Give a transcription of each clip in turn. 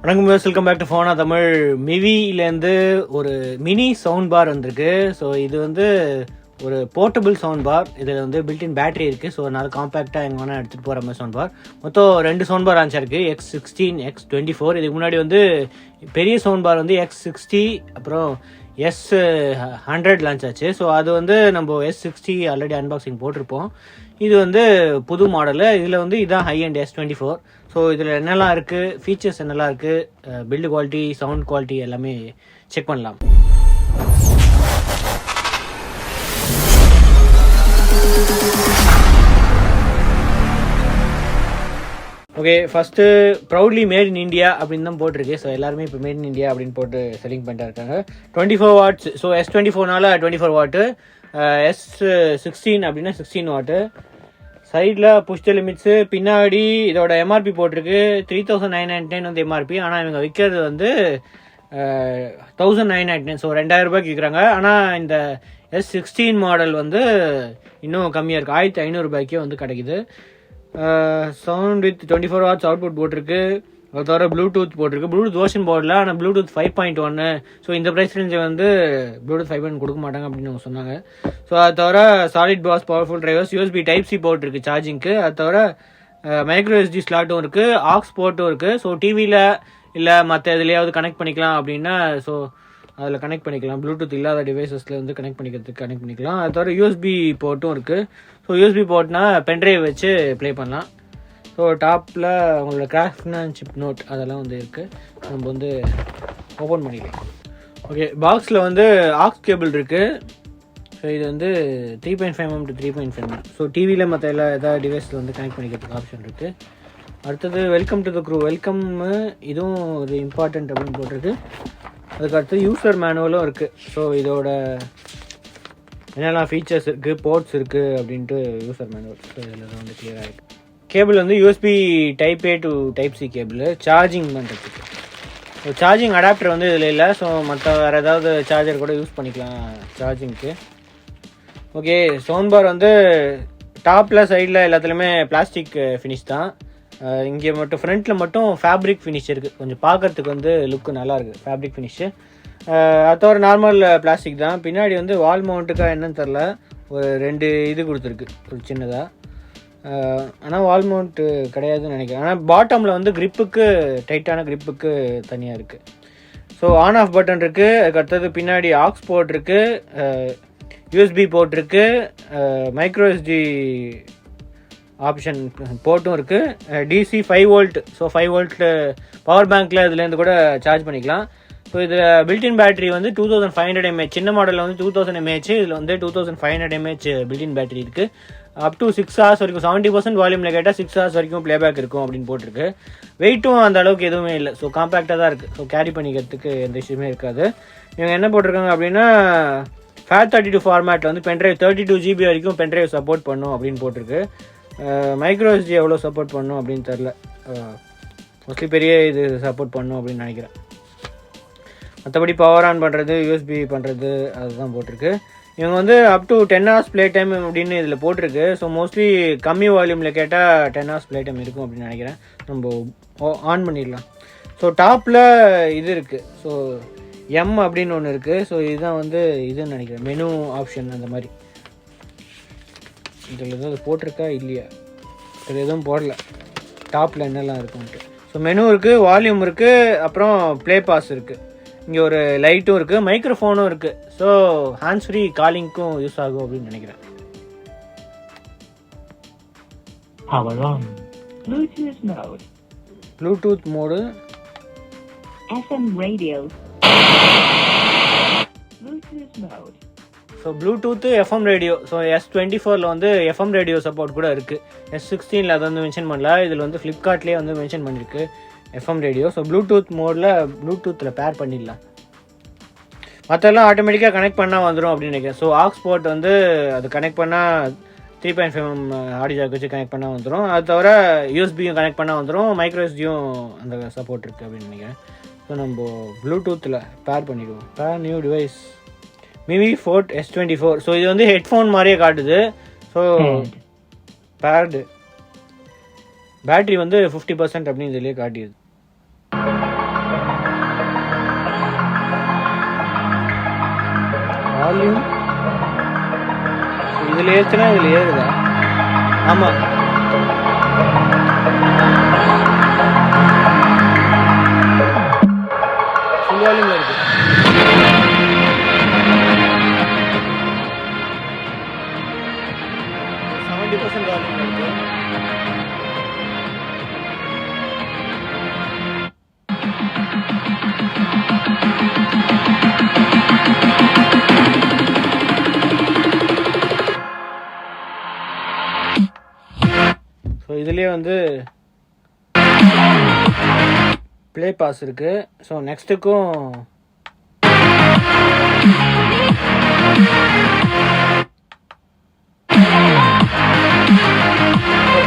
வணக்கம், welcome back to ஃபோனா Tamil. மிவிலேருந்து ஒரு mini sound bar வந்திருக்கு. ஸோ இது வந்து ஒரு போர்ட்டபிள் சவுண்ட் பார். இதில் வந்து பில்டின் பேட்டரி இருக்குது. ஸோ அதனால் காம்பேக்டாக எங்கே வேணால் எடுத்துகிட்டு போகிற மாதிரி சவுண்ட் பார். மொத்தம் 2 சவுண்ட் பார் லான்ச் இருக்குது, X16, X24. இதுக்கு முன்னாடி வந்து பெரிய சவுண்ட் பார் வந்து X60 அப்புறம் S100 லான்ச் ஆச்சு. ஸோ அது வந்து நம்ம S60 ஆல்ரெடி அன்பாக்சிங் போட்டிருப்போம். இது வந்து புது மாடலு. இதில் வந்து இதுதான் ஹை அண்ட் S24. ஸோ இதில் என்னெல்லாம் இருக்குது, ஃபீச்சர்ஸ் என்னெல்லாம் இருக்குது, பில்டு குவாலிட்டி, சவுண்ட் குவாலிட்டி எல்லாமே செக் பண்ணலாம். Okay, first proudly made in India அப்படின்னு தான் போட்டிருக்கு. ஸோ எல்லாருமே இப்போ மேட் இன் இந்தியா அப்படின்னு போட்டு செல்லிங் பண்ணிட்டு இருக்காங்க. 24 வாட்ஸ். ஸோ S24னால 24 வாட்டு, S16 அப்படின்னா 16 வாட்டு. சைடில் புஷ் லிமிட்ஸு. பின்னாடி இதோட எம்ஆர்பி போட்டிருக்கு 3999 வந்து எம்ஆர்பி. ஆனால் இவங்க விற்கிறது வந்து 1999. ஸோ 2000 ரூபாய்க்கு விற்கிறாங்க. ஆனால் இந்த S16 மாடல் வந்து இன்னும் கம்மியாக இருக்குது, 1500 ரூபாய்க்கே வந்து கிடைக்குது. சவுண்ட் வித் 24 வாட்ஸ் அவுட்புட் போட்டிருக்கு. அது தவிர ப்ளூடூத் போட்டிருக்கு. ப்ளூடூத் வெர்ஷன் போடல, ஆனால் ப்ளூடூத் 5.1. ஸோ இந்த ப்ரைஸ் ரேஞ்சை வந்து ப்ளூடூத் 5.1 கொடுக்க மாட்டாங்க அப்படின்னு அவங்க சொன்னாங்க. ஸோ அது தவிர solid bass powerful drivers, USB Type-C port இருக்குது சார்ஜிங்க்கு. அது தவிர மைக்ரோ SD ஸ்லாட்டும் இருக்குது, ஆக்ஸ் போர்ட்டும் இருக்குது. ஸோ டிவியில் இல்லை மற்ற எதுலையாவது கனெக்ட் பண்ணிக்கலாம் அப்படின்னா ஸோ அதில் கனெக்ட் பண்ணிக்கலாம். ப்ளூடூத் இல்லாத டிவைசஸில் வந்து கனெக்ட் பண்ணிக்கலாம். அது தவிர USB போர்ட்டும் இருக்குது. ஸோ USB போர்ட்னா பென்ட்ரைவ் வச்சு ப்ளே பண்ணலாம். ஸோ டாப்பில் அவங்களோட கிராஃப்ட்மேன்ஷிப் நோட் அதெல்லாம் வந்து இருக்குது. நம்ம வந்து ஓப்பன் பண்ணிக்கலாம். ஓகே, பாக்ஸில் வந்து ஆக்ஸ் கேபிள் இருக்குது. ஸோ இது வந்து 3.5mm to 3.5mm. ஸோ டிவியில் மற்ற எதாவது டிவைஸில் வந்து கனெக்ட் பண்ணிக்கிறதுக்கு ஆப்ஷன் இருக்குது. அடுத்தது welcome to the crew. Welcome, இதுவும் ஒரு இம்பார்ட்டன்ட் அப்படின்னு போட்டிருக்கு. அதுக்கடுத்து யூசர் மேனுவலும் இருக்குது. ஸோ இதோட என்னெல்லாம் ஃபீச்சர்ஸ் இருக்குது, போர்ட்ஸ் இருக்குது அப்படின்ட்டு யூசர் மேனுவல். ஸோ இதில் வந்து கிளியராக இருக்குது. கேபிள் வந்து USB Type-A to Type-C cable, charging பண்ணுறதுக்கு. ஸோ சார்ஜிங் அடாப்டர் வந்து இதில் இல்லை. ஸோ மற்ற வேறு ஏதாவது சார்ஜர் கூட யூஸ் பண்ணிக்கலாம் சார்ஜிங்க்கு. ஓகே, சவுண்ட் பார் வந்து டாப்பில் சைடில் எல்லாத்துலேயுமே பிளாஸ்டிக் ஃபினிஷ் தான். இங்கே மட்டும் ஃப்ரண்ட்டில் மட்டும் ஃபேப்ரிக் ஃபினிஷ் இருக்குது. கொஞ்சம் பார்க்குறதுக்கு வந்து லுக்கு நல்லாயிருக்கு ஃபேப்ரிக் ஃபினிஷு. அது தவிர நார்மல் பிளாஸ்டிக் தான். பின்னாடி வந்து வால் மவுண்ட்டுக்காக என்னன்னு தெரில, ஒரு 2 இது கொடுத்துருக்கு ஒரு சின்னதாக. ஆனால் வால் மவுண்ட்டு கிடையாதுன்னு நினைக்கிறேன். ஆனால் பாட்டமில் வந்து க்ரிப்புக்கு, டைட்டான க்ரிப்புக்கு தனியாக இருக்குது. ஸோ ஆன் ஆஃப் பட்டன் இருக்குது. அதுக்கு அடுத்தது பின்னாடி ஆக்ஸ் போர்ட் இருக்குது, USB போர்ட் இருக்குது, மைக்ரோ SD ஆப்ஷன் போர்ட்டும் இருக்குது, DC 5 volt. So 5 volt power பேங்க்கில் இதுலேருந்து கூட சார்ஜ் பண்ணிக்கலாம். ஸோ இதில் பில்டின் பேட்டரி வந்து 2500 mAh. சின்ன மாடலில் வந்து 2000 mAh, இதில் வந்து 2500 mAh பில்டின் பேட்டரி இருக்குது. அப் டு 6 hours வரைக்கும், 70% வால்யூமில் கேட்டால் 6 hours வரைக்கும் ப்ளேபேக் இருக்கும் அப்படின்னு போட்டிருக்கு. வெயிட்டும் அந்த அளவுக்கு எதுவுமே இல்லை. ஸோ காம்பேக்டாக தான் இருக்குது. ஸோ கேரி பண்ணிக்கிறதுக்கு எந்த விஷயமே இருக்காது. இவங்க என்ன போட்டிருக்காங்க அப்படின்னா FAT32 ஃபார்மேட்டில் வந்து பென்ட்ரைவ் 32 GB வரைக்கும் பென்ட்ரைவ் சப்போர்ட் பண்ணும் அப்படின்னு போட்டிருக்கு. மைக்ரோ SD எவ்வளோ சப்போர்ட் பண்ணும் அப்படின்னு தெரில. மோஸ்ட்லி பெரிய இது சப்போர்ட் பண்ணும் அப்படின்னு நினைக்கிறேன். மற்றபடி பவர் ஆன் பண்ணுறது, USB பண்ணுறது அதுதான் போட்டிருக்கு. இவங்க வந்து up to 10 hours play time அப்படின்னு இதில் போட்டிருக்கு. ஸோ மோஸ்ட்லி கம்மி வால்யூமில் கேட்டால் 10 hours ப்ளே டைம் இருக்கும் அப்படின்னு நினைக்கிறேன். நம்ம ஆன் பண்ணிடலாம். ஸோ டாப்பில் இது இருக்குது. ஸோ M அப்படின்னு ஒன்று இருக்குது. ஸோ இதுதான் வந்து இதுன்னு நினைக்கிறேன், மெனு ஆப்ஷன் அந்த மாதிரி. இதில் எதாவது போட்டிருக்கா இல்லையா, இதில் எதுவும் போடல டாப்பில் என்னெல்லாம் இருக்குன்ட்டு. ஸோ மெனு இருக்குது, வால்யூம் இருக்குது, அப்புறம் ப்ளே பாஸ் இருக்குது. இங்கே ஒரு லைட்டும் இருக்குது, மைக்ரோஃபோனும் இருக்குது. ஸோ ஹேண்ட்ஸ் ஃப்ரீ காலிங்க்கும் யூஸ் ஆகும் அப்படின்னு நினைக்கிறேன். Bluetooth mode, FM radio. Bluetooth mode. So Bluetooth, FM radio. So S24ல் வந்து FM ரேடியோ சப்போர்ட் கூட இருக்குது. S16ல் அதை வந்து மென்ஷன் பண்ணல. இதில் வந்து ஃப்ளிப்கார்ட்லேயே வந்து மென்ஷன் பண்ணியிருக்கு FM ரேடியோ. ஸோ ப்ளூடூத் மோடில் ப்ளூடூத்தில் பேர் பண்ணிடலாம். மற்றெல்லாம் ஆட்டோமேட்டிக்காக கனெக்ட் பண்ணால் வந்துடும் அப்படின்னு நினைக்கிறேன். ஸோ ஆக்ஸ் போர்ட் வந்து அது கனெக்ட் பண்ணால் 3.5mm ஆடியோ ஜாக் வச்சு கனெக்ட் பண்ணால் வந்துடும். அது தவிர USBயும் கனெக்ட் பண்ணால் வந்துடும். மைக்ரோ SDயும் அந்த சப்போர்ட் இருக்குது அப்படின்னு நினைக்கிறேன். ஸோ நம்ம ப்ளூடூத்தில் பேர் பண்ணிடுவோம். Pair new device Mivi fort S24. So இது வந்து ஹெட்ஃபோன் மாதிரியே காட்டுது. ஸோ பேர்டு பேட்ரி வந்து 50% அப்படின்னு இதுலேயே காட்டிடுது. வால்யூம் இதில் ஏற்றுனா இதில் ஏறுதா? ஆமாம், ஃபுல் வால்யூமில் இருக்கு. வால்யூம் இருக்கு. ஸோ இதுலேயே வந்து ப்ளே பாஸ் இருக்கு. ஸோ நெக்ஸ்ட்டுக்கும்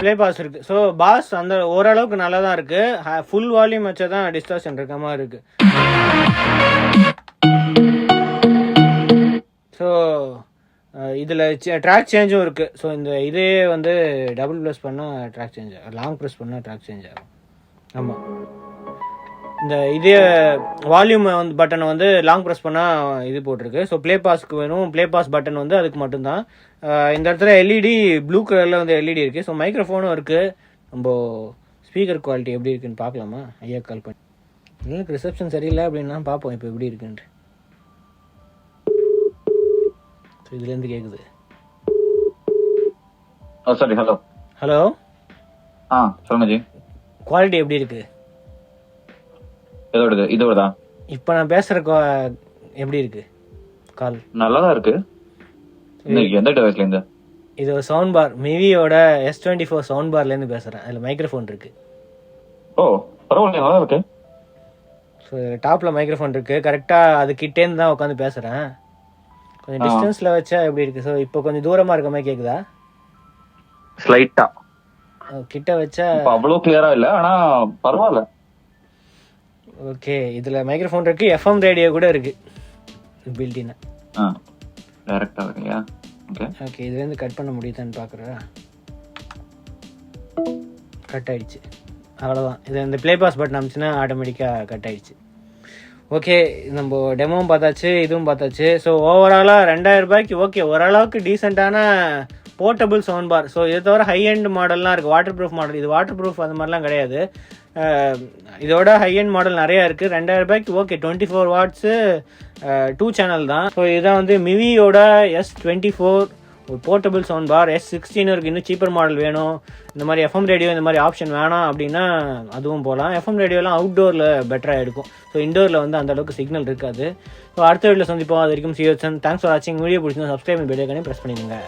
ப்ளே பாஸ் இருக்கு. ஸோ பாஸ் அந்த ஓரளவுக்கு நல்லா தான் இருக்கு. ஃபுல் வால்யூம் வச்சா தான் டிஸ்டார்ஷன் இருக்க மாதிரி இருக்கு. ஸோ இதில் ட்ராக் சேஞ்சும் இருக்கு. ஸோ இந்த இதே வந்து டபுள் ப்ரெஸ் பண்ணால் ட்ராக் சேஞ்ச் ஆகும், லாங் ப்ரெஸ் பண்ணால் ட்ராக் சேஞ்ச் ஆகும். ஆமாம், இந்த இதே வால்யூம் வந்து பட்டனை வந்து லாங் ப்ரெஸ் பண்ணால் இது போட்டிருக்கு. ஸோ ப்ளே பாஸ்க்கு வேணும், ப்ளே பாஸ் பட்டன் வந்து அதுக்கு மட்டும்தான். இந்த இடத்துல எல்இடி ப்ளூ கலரில் வந்து எல்இடி இருக்குது. ஸோ மைக்ரோஃபோனும் இருக்குது. நம்ம ஸ்பீக்கர் குவாலிட்டி எப்படி இருக்குன்னு பார்க்கலாமா? ஐயா கால் பண்ணி எனக்கு ரிசப்ஷன் சரியில்லை அப்படின்னா பார்ப்போம் இப்போ எப்படி இருக்குன்ட்டு. ஸோ இதுலேருந்து கேட்குது. Sorry, hello hello. சொல்லுங்க ஜி. குவாலிட்டி எப்படி இருக்குது? இதோடதா இப்போ நான் பேசுகிற எப்படி இருக்கு கால்? நல்லா தான் இருக்கு. எந்த டிவைஸ்ல இருந்து? இது ஒரு சவுண்ட் பார், மிவியோட S24 சவுண்ட் பார்லேருந்து பேசுகிறேன். அதில் மைக்ரோஃபோன் இருக்கு. ஓ பரவாயில்ல, நல்லா இருக்கு. ஸோ டாப்பில் மைக்ரோஃபோன் இருக்கு. கரெக்டாக அது கிட்டேருந்து தான் உட்காந்து பேசுகிறேன். கொஞ்சம் டிஸ்டன்ஸில் வச்சா எப்படி இருக்கு? ஸோ இப்போ கொஞ்சம் தூரமாக இருக்க மாதிரி கேட்குதா? ஸ்லைட்டா கிட்ட வச்சா அவ்வளோ கிளியரா இல்லை, ஆனா பரவாயில்ல. ஓகே, இதில் மைக்ரோஃபோன் இருக்கு, எஃப்எம் ரேடியோ கூட இருக்கு பில்டினா. டைரக்டா இருக்குயா? ஓகே ஓகே, இதுலேருந்து கட் பண்ண முடியுதான்னு பார்க்குறா. கட் ஆயிடுச்சு, அவ்வளோதான். இது இந்த ப்ளே பாஸ் பட்டன் அமிச்சுன்னா ஆட்டோமேட்டிக்காக கட் ஆயிடுச்சு. ஓகே, நம்ம டெமோவும் பார்த்தாச்சு, இதுவும் பார்த்தாச்சு. ஸோ ஓவராலாக 2000 ரூபாய்க்கு ஓகே, ஓரளவுக்கு டீசெண்டான போர்ட்டபுள் சவுண்ட் பார். ஸோ இதை தவிர ஹை எண்ட் மாடல்லாம் இருக்குது, வாட்டர் ப்ரூஃப் மாடல். இது வாட்டர் ப்ரூஃப் அது மாதிரிலாம் கிடையாது. இதோட ஹை எண்ட் மாடல் நிறையா இருக்குது. 2000 ரூபாய்க்கு ஓகே. 24 வாட்ஸு 2 சேனல் தான். ஸோ இதான் வந்து மிவியோட S24 ஒரு போர்ட்டபுள் சவுண்ட் பார். S16 இருக்குது. இன்னும் சீப்பர் மாடல் வேணும், இந்த மாதிரி எஃப்எம் ரேடியோ இந்த மாதிரி ஆப்ஷன் வேணாம் அப்படின்னா அதுவும் போகலாம். எஃப்எம் ரேடியோலாம் அவுட்டோரில் பெட்டராக இருக்கும். ஸோ இண்டோரில் வந்து அந்தளவுக்கு சிக்னல் இருக்காது. ஸோ அடுத்த வீடியோவில் சந்திப்போம். அது வரைக்கும் சியோசன். தேங்க்ஸ் ஃபார் வாட்சிங். வீடியோ பிடிச்சிருந்தா சப்ஸ்கிரைப் பெல் ஐகானையும் ப்ரெஸ் பண்ணிடுங்க.